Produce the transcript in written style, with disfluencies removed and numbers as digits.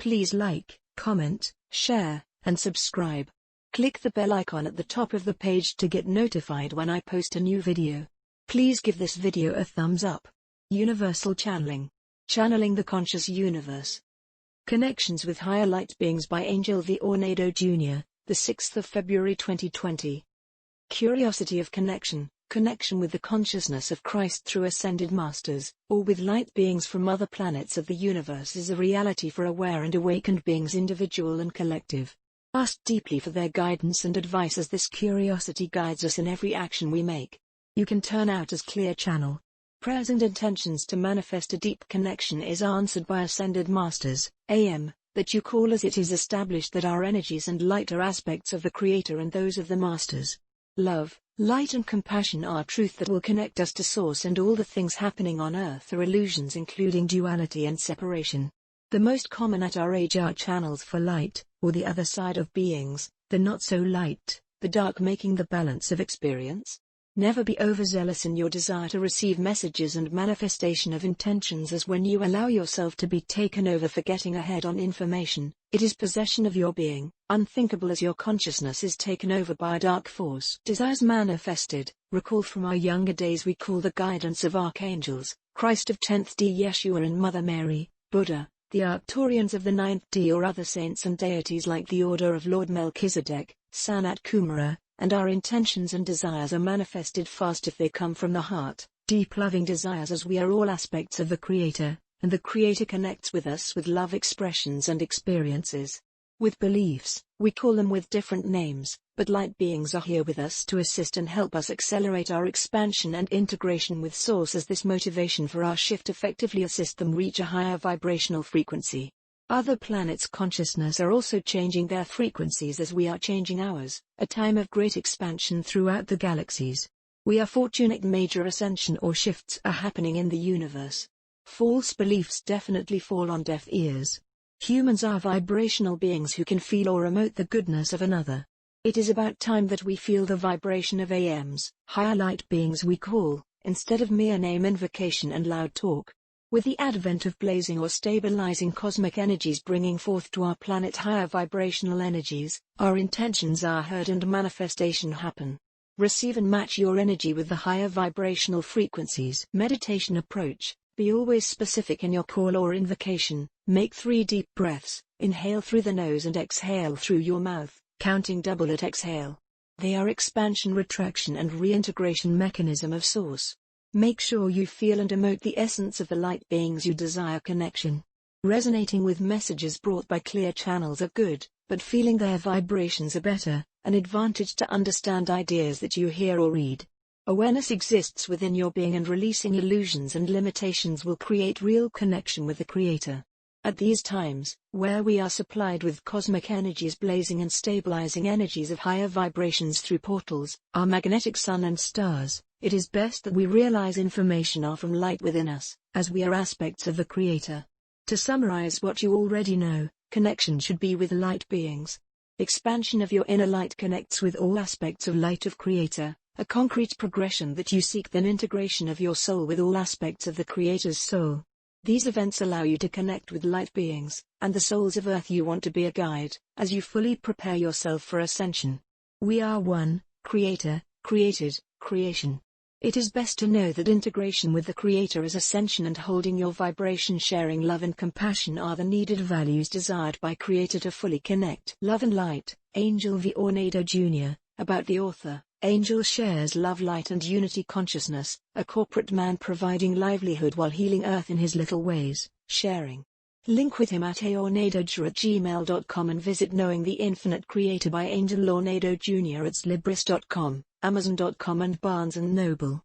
Please like, comment, share, and subscribe. Click the bell icon at the top of the page to get notified when I post a new video. Please give this video a thumbs up. Universal Channeling. Channeling the Conscious Universe. Connections with Higher Light Beings by Angel V. Ornedo Jr., the 6th of February 2020. Curiosity of connection. Connection with the consciousness of Christ through ascended masters, or with light beings from other planets of the universe is a reality for aware and awakened beings, individual and collective. Ask deeply for their guidance and advice, as this curiosity guides us in every action we make. You can turn out as clear channel. Prayers and intentions to manifest a deep connection is answered by ascended masters, AM, that you call, as it is established that our energies and light are aspects of the Creator and those of the masters. Love, light and compassion are truth that will connect us to Source, and all the things happening on earth are illusions, including duality and separation. The most common at our age are channels for light, or the other side of beings, the not so light, the dark, making the balance of experience. Never be overzealous in your desire to receive messages and manifestation of intentions, as when you allow yourself to be taken over for getting ahead on information, it is possession of your being, unthinkable as your consciousness is taken over by a dark force. Desires manifested. Recall from our younger days we call the guidance of archangels, Christ of 10th D, Yeshua and Mother Mary, Buddha, the Arcturians of the 9th D, or other saints and deities like the Order of Lord Melchizedek, Sanat Kumara, and our intentions and desires are manifested fast if they come from the heart, deep loving desires, as we are all aspects of the Creator, and the Creator connects with us with love expressions and experiences. With beliefs, we call them with different names, but light beings are here with us to assist and help us accelerate our expansion and integration with Source, as this motivation for our shift effectively assist them reach a higher vibrational frequency. Other planets' consciousness are also changing their frequencies as we are changing ours, a time of great expansion throughout the galaxies. We are fortunate major ascension or shifts are happening in the universe. False beliefs definitely fall on deaf ears. Humans are vibrational beings who can feel or emote the goodness of another. It is about time that we feel the vibration of AMs, higher light beings we call, instead of mere name invocation and loud talk. With the advent of blazing or stabilizing cosmic energies bringing forth to our planet higher vibrational energies, our intentions are heard and manifestation happen. Receive and match your energy with the higher vibrational frequencies. Meditation approach. Be always specific in your call or invocation. Make 3 deep breaths, inhale through the nose and exhale through your mouth, counting double at exhale. They are expansion, retraction and reintegration mechanism of Source. Make sure you feel and emote the essence of the light beings you desire connection. Resonating with messages brought by clear channels are good, but feeling their vibrations are better, an advantage to understand ideas that you hear or read. Awareness exists within your being, and releasing illusions and limitations will create real connection with the Creator. At these times, where we are supplied with cosmic energies, blazing and stabilizing energies of higher vibrations through portals, our magnetic sun and stars, it is best that we realize information are from light within us, as we are aspects of the Creator. To summarize what you already know, connection should be with light beings. Expansion of your inner light connects with all aspects of light of Creator, a concrete progression that you seek, then integration of your soul with all aspects of the Creator's soul. These events allow you to connect with light beings, and the souls of Earth you want to be a guide, as you fully prepare yourself for ascension. We are one, Creator, created, creation. It is best to know that integration with the Creator is ascension, and holding your vibration, sharing love and compassion are the needed values desired by Creator to fully connect. Love and Light, Angel V. Ornedo Jr. About the author. Angel shares love, light and unity consciousness, a corporate man providing livelihood while healing Earth in his little ways, sharing. Link with him at aornedo@gmail.com and visit Knowing the Infinite Creator by Angel Ornedo Jr. at Libris.com, Amazon.com and Barnes & Noble.